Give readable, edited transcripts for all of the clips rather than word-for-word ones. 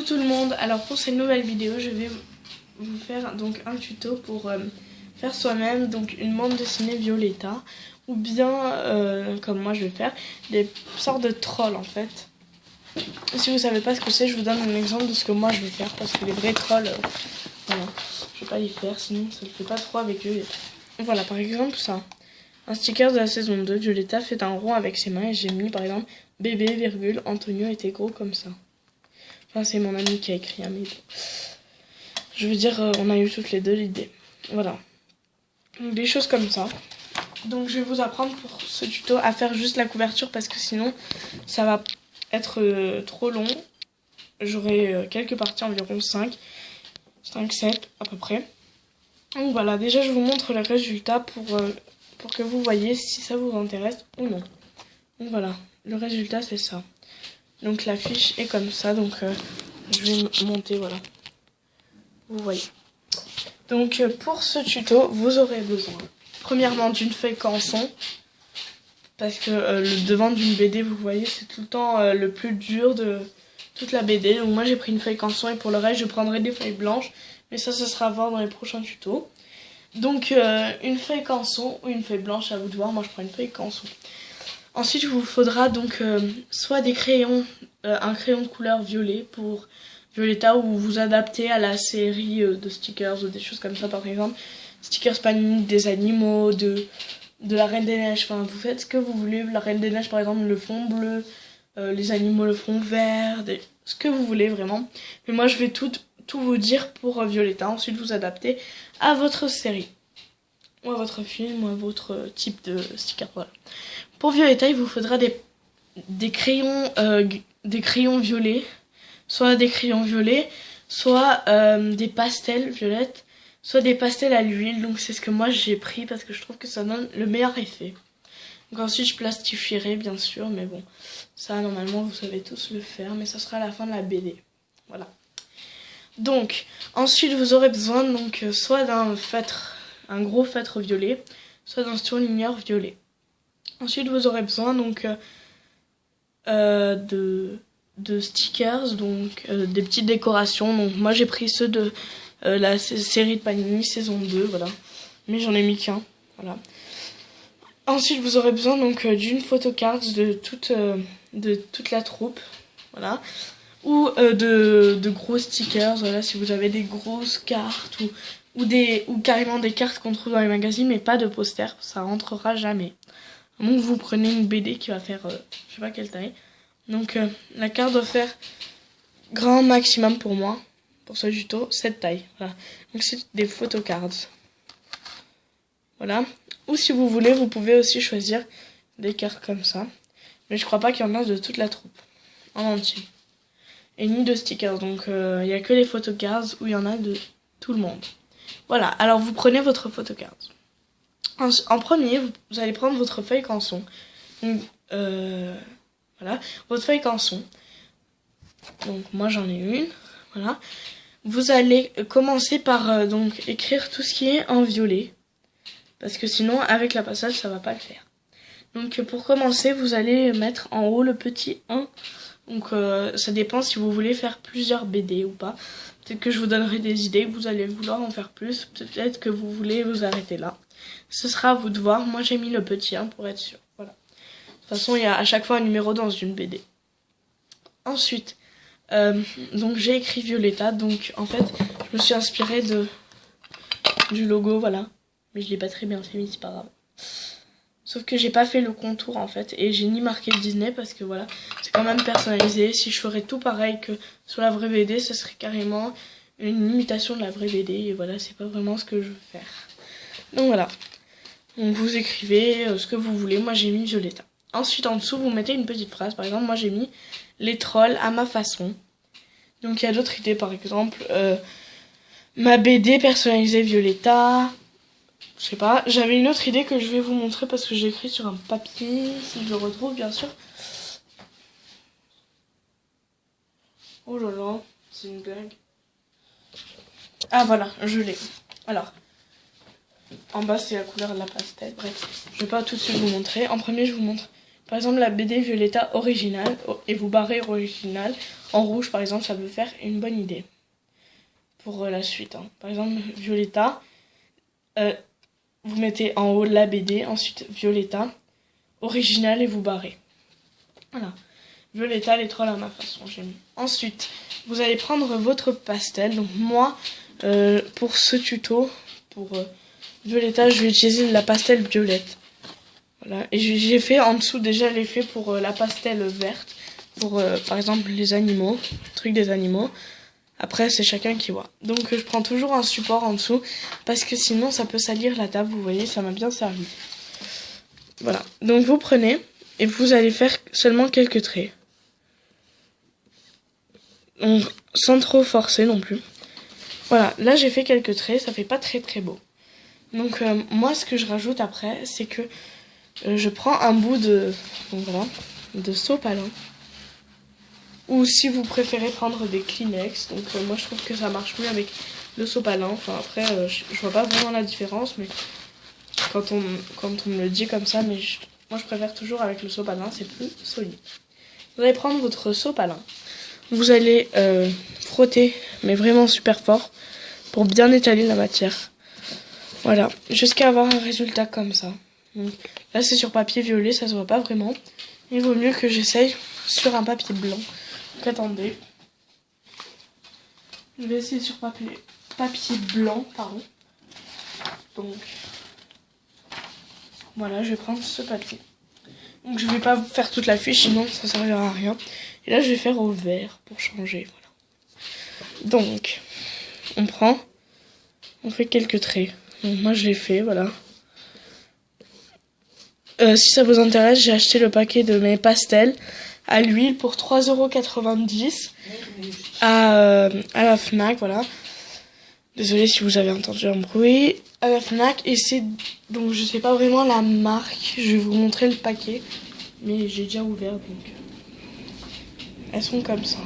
tout le monde, alors pour cette nouvelle vidéo je vais vous faire donc un tuto pour faire soi-même donc une bande dessinée Violetta ou bien comme moi je vais faire des sortes de trolls en fait. Si vous savez pas ce que c'est, je vous donne un exemple de ce que moi je vais faire parce que les vrais trolls voilà, je vais pas les faire sinon ça le fait pas trop avec eux. Voilà par exemple ça, un sticker de la saison 2, Violetta fait un rond avec ses mains et j'ai mis par exemple bébé virgule Antonio était gros comme ça. Enfin, c'est mon ami qui a écrit, mais bon. Je veux dire, on a eu toutes les deux l'idée. Voilà. Donc, des choses comme ça. Donc, je vais vous apprendre pour ce tuto à faire juste la couverture parce que sinon, ça va être trop long. J'aurai quelques parties, environ 5, 7 à peu près. Donc, voilà. Déjà, je vous montre le résultat pour que vous voyez si ça vous intéresse ou non. Donc, voilà. Le résultat, c'est ça. Donc la fiche est comme ça, donc je vais monter, voilà. Vous voyez. Donc pour ce tuto, vous aurez besoin premièrement d'une feuille canson. Parce que le devant d'une BD, vous voyez, c'est tout le temps le plus dur de toute la BD. Donc moi j'ai pris une feuille canson et pour le reste je prendrai des feuilles blanches. Mais ça sera à voir dans les prochains tutos. Donc une feuille canson ou une feuille blanche, à vous de voir. Moi je prends une feuille canson. Ensuite, il vous faudra donc soit des crayons, un crayon de couleur violet pour Violetta ou vous adapter à la série de stickers ou des choses comme ça par exemple. Stickers Panini, des animaux, de la Reine des Neiges, enfin vous faites ce que vous voulez. La Reine des Neiges par exemple le fond bleu, les animaux le fond vert, ce que vous voulez vraiment. Mais moi je vais tout vous dire pour Violetta, ensuite vous adapter à votre série. Ou à votre film, ou à votre type de sticker, voilà. Pour Violetta, il vous faudra des crayons violets, soit des crayons violets, soit des pastels violettes, soit des pastels à l'huile. Donc c'est ce que moi j'ai pris parce que je trouve que ça donne le meilleur effet. Donc ensuite je plastifierai bien sûr, mais bon, ça normalement vous savez tous le faire, mais ça sera à la fin de la BD. Voilà. Donc ensuite vous aurez besoin donc soit d'un feutre, un gros feutre violet, soit d'un surligneur violet. Ensuite, vous aurez besoin donc de stickers, donc des petites décorations. Donc moi j'ai pris ceux de la série de Panini saison 2, voilà. Mais j'en ai mis qu'un, voilà. Ensuite, vous aurez besoin donc d'une photocard de toute la troupe, voilà. Ou de gros stickers, voilà, si vous avez des grosses cartes ou carrément des cartes qu'on trouve dans les magazines, mais pas de posters, ça rentrera jamais. Donc vous prenez une BD qui va faire je sais pas quelle taille. Donc la carte doit faire grand maximum pour moi, pour ce tuto, cette taille. Voilà. Donc c'est des photocards. Voilà. Ou si vous voulez, vous pouvez aussi choisir des cartes comme ça. Mais je crois pas qu'il y en a de toute la troupe en entier. Et ni de stickers. Donc il n'y a que les photocards où il y en a de tout le monde. Voilà. Alors vous prenez votre photocard. En premier, vous allez prendre votre feuille canson. Donc, voilà, votre feuille canson. Donc moi j'en ai une. Voilà. Vous allez commencer par donc écrire tout ce qui est en violet, parce que sinon avec la passage ça va pas le faire. Donc pour commencer, vous allez mettre en haut le petit 1. Donc ça dépend si vous voulez faire plusieurs BD ou pas. Peut-être que je vous donnerai des idées, que vous allez vouloir en faire plus. Peut-être que vous voulez vous arrêter là. Ce sera à vous de voir. Moi j'ai mis le petit 1 pour être sûr. Voilà. De toute façon il y a à chaque fois un numéro dans une BD. Ensuite, donc j'ai écrit Violetta. Donc en fait je me suis inspirée du logo, voilà. Mais je l'ai pas très bien fait, mais c'est pas grave. Sauf que j'ai pas fait le contour en fait. Et j'ai ni marqué Disney parce que voilà, c'est quand même personnalisé. Si je ferais tout pareil que sur la vraie BD, ce serait carrément une imitation de la vraie BD. Et voilà, c'est pas vraiment ce que je veux faire. Donc voilà. Donc vous écrivez ce que vous voulez. Moi j'ai mis Violetta. Ensuite en dessous vous mettez une petite phrase. Par exemple moi j'ai mis les trolls à ma façon. Donc il y a d'autres idées, par exemple ma BD personnalisée Violetta. Je sais pas, j'avais une autre idée que je vais vous montrer parce que j'ai écrit sur un papier, si je le retrouve bien sûr. Oh là là, c'est une blague. Ah voilà, je l'ai. Alors, en bas c'est la couleur de la pastel, bref, je vais pas tout de suite vous montrer. En premier je vous montre Par exemple, la BD Violetta originale, et vous barrez original en rouge, par exemple, ça peut faire une bonne idée pour la suite. Hein. Par exemple, Violetta, vous mettez en haut la BD, ensuite Violetta original et vous barrez. Voilà. Violetta, les trolls à ma façon, j'ai mis. Ensuite, vous allez prendre votre pastel. Donc moi, pour ce tuto, pour Violetta, je vais utiliser la pastel violette. Voilà. Et j'ai fait en dessous déjà l'effet pour la pastel verte. Pour, par exemple, les animaux, truc des animaux. Après, c'est chacun qui voit. Donc, je prends toujours un support en dessous. Parce que sinon, ça peut salir la table. Vous voyez, ça m'a bien servi. Voilà. Donc, vous prenez et vous allez faire seulement quelques traits. Donc, sans trop forcer non plus. Voilà. Là, j'ai fait quelques traits. Ça fait pas très très beau. Donc, moi, ce que je rajoute après, c'est que je prends un bout de... Donc, voilà. De sopalin. Ou si vous préférez prendre des Kleenex. Donc moi je trouve que ça marche mieux avec le sopalin. Enfin après je vois pas vraiment la différence. Mais quand on me le dit comme ça. Mais moi je préfère toujours avec le sopalin. C'est plus solide. Vous allez prendre votre sopalin. Vous allez frotter. Mais vraiment super fort. Pour bien étaler la matière. Voilà. Jusqu'à avoir un résultat comme ça. Donc, là c'est sur papier violet. Ça se voit pas vraiment. Il vaut mieux que j'essaye sur un papier blanc. Donc attendez, je vais essayer sur papier blanc, pardon. Donc voilà, je vais prendre ce papier. Donc je vais pas faire toute la fiche, sinon ça servira à rien. Et là je vais faire au vert pour changer. Voilà. Donc on fait quelques traits. Donc moi je l'ai fait, voilà. Si ça vous intéresse, j'ai acheté le paquet de mes pastels à l'huile pour 3,90 € à la Fnac, voilà. Désolée si vous avez entendu un bruit. À la Fnac, et c'est... Donc je sais pas vraiment la marque, je vais vous montrer le paquet. Mais j'ai déjà ouvert, donc... Elles sont comme ça.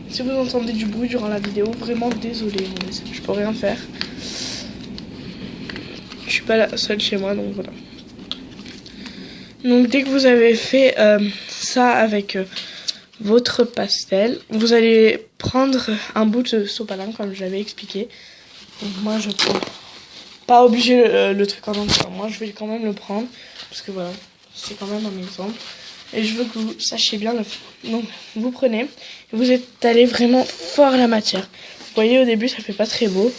Si vous entendez du bruit durant la vidéo, vraiment désolée, je peux rien faire. Je suis pas la seule chez moi, donc voilà. Donc dès que vous avez fait ça avec votre pastel, vous allez prendre un bout de sopalin comme je l'avais expliqué. Donc moi je prends, pas obligé le truc en entier, moi je vais quand même le prendre parce que voilà, c'est quand même un exemple. Et je veux que vous sachiez bien le faire. Donc vous prenez et vous étalez vraiment fort la matière. Vous voyez au début ça fait pas très beau.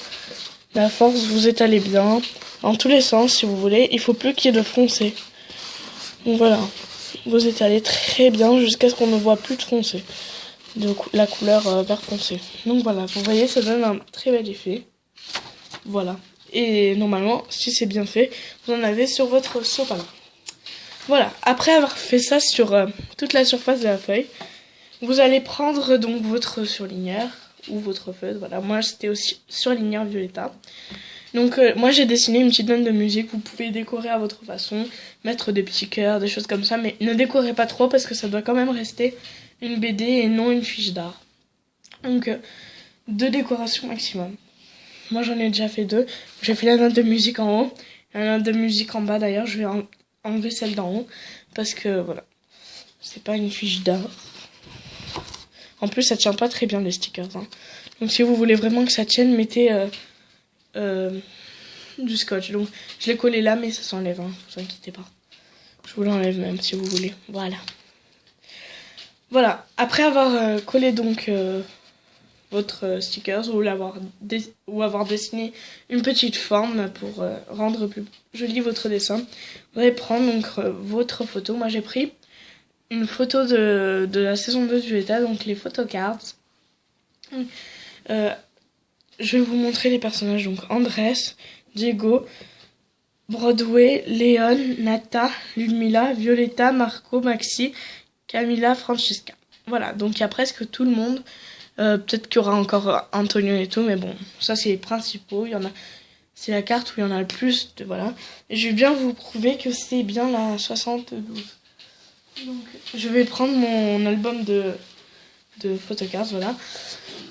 La force vous étalez bien, dans tous les sens si vous voulez, il faut plus qu'il y ait de foncé. Donc voilà, vous étalez très bien jusqu'à ce qu'on ne voit plus de foncé, de la couleur vert foncé. Donc voilà, vous voyez, ça donne un très bel effet. Voilà, et normalement, si c'est bien fait, vous en avez sur votre sopalin. Voilà, après avoir fait ça sur toute la surface de la feuille, vous allez prendre donc votre surligneur ou votre feutre. Voilà, moi c'était aussi surligneur Violetta. Donc moi j'ai dessiné une petite note de musique, vous pouvez décorer à votre façon, mettre des petits cœurs, des choses comme ça, mais ne décorez pas trop parce que ça doit quand même rester une BD et non une fiche d'art. Donc 2 décorations maximum. Moi j'en ai déjà fait 2, j'ai fait la note de musique en haut, et la note de musique en bas d'ailleurs, je vais enlever celle d'en haut, parce que voilà, c'est pas une fiche d'art. En plus ça tient pas très bien les stickers, hein. Donc si vous voulez vraiment que ça tienne, mettez... du scotch. Donc je l'ai collé là mais ça s'enlève, hein, vous inquiétez pas. Je vous l'enlève même si vous voulez. Voilà, après avoir collé donc votre stickers ou avoir dessiné une petite forme pour rendre plus joli votre dessin, vous allez prendre donc votre photo. Moi j'ai pris une photo de la saison 2 du Violetta, donc les photocards. Je vais vous montrer les personnages, donc Andrés, Diego, Broadway, Léon, Nata, Ludmilla, Violetta, Marco, Maxi, Camilla, Francesca. Voilà, donc il y a presque tout le monde. Peut-être qu'il y aura encore Antonio et tout, mais bon, ça c'est les principaux. Il y en a, c'est la carte où il y en a le plus. Voilà. Et je vais bien vous prouver que c'est bien la 72. Donc je vais prendre mon album de photocards, voilà.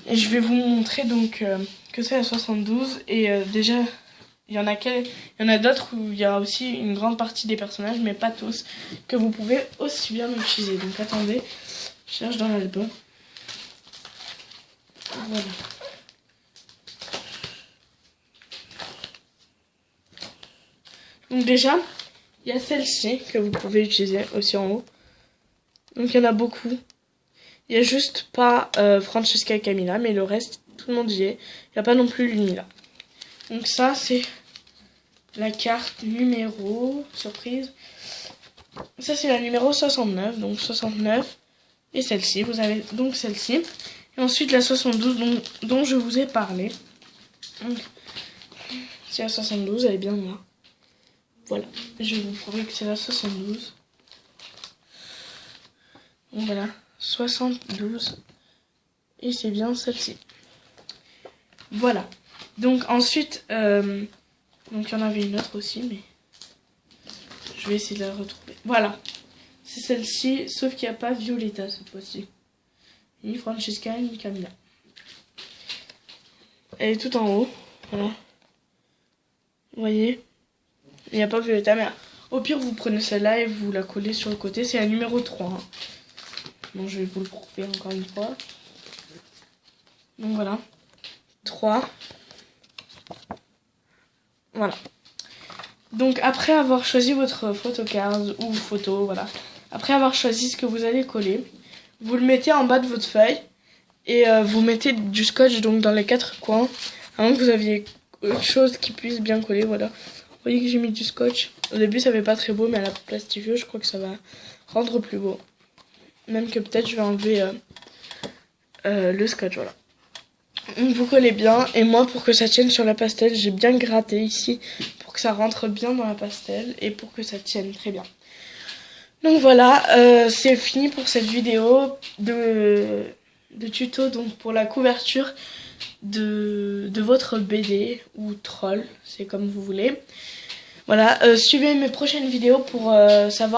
Et je vais vous montrer donc que c'est la 72 et déjà il y en a d'autres où il y a aussi une grande partie des personnages, mais pas tous, que vous pouvez aussi bien utiliser. Donc attendez, je cherche dans l'album. Voilà. Donc déjà, il y a celle-ci que vous pouvez utiliser aussi en haut. Donc il y en a beaucoup. Il n'y a juste pas Francesca et Camilla, mais le reste, tout le monde y est. Il n'y a pas non plus Lunilla. Donc ça, c'est la carte numéro, surprise. Ça, c'est la numéro 69, donc 69. Et celle-ci, vous avez donc celle-ci. Et ensuite la 72 dont je vous ai parlé. Donc, c'est la 72, elle est bien là. Voilà, je vais vous prouver que c'est la 72. Donc voilà, 72. Et c'est bien celle-ci. Voilà. Donc ensuite, donc il y en avait une autre aussi, mais je vais essayer de la retrouver. Voilà, c'est celle-ci, sauf qu'il n'y a pas Violetta cette fois-ci. Ni Francesca, ni Camilla. Elle est tout en haut, voilà. Vous voyez, il n'y a pas Violetta, mais au pire vous prenez celle-là et vous la collez sur le côté. C'est la numéro 3. Hein. Bon, je vais vous le prouver encore une fois. Donc voilà, 3. Voilà. Donc après avoir choisi votre photocard ou photo, voilà. Après avoir choisi ce que vous allez coller, vous le mettez en bas de votre feuille et vous mettez du scotch donc dans les 4 coins, avant que vous aviez quelque chose qui puisse bien coller, voilà. Vous voyez que j'ai mis du scotch. Au début ça fait pas très beau, mais à la plastifio je crois que ça va rendre plus beau. Même que peut-être je vais enlever le scotch, voilà. Donc vous collez bien, et moi pour que ça tienne sur la pastel, j'ai bien gratté ici pour que ça rentre bien dans la pastel et pour que ça tienne très bien. Donc voilà, c'est fini pour cette vidéo de tuto donc pour la couverture de votre BD ou troll, c'est comme vous voulez. Voilà, suivez mes prochaines vidéos pour savoir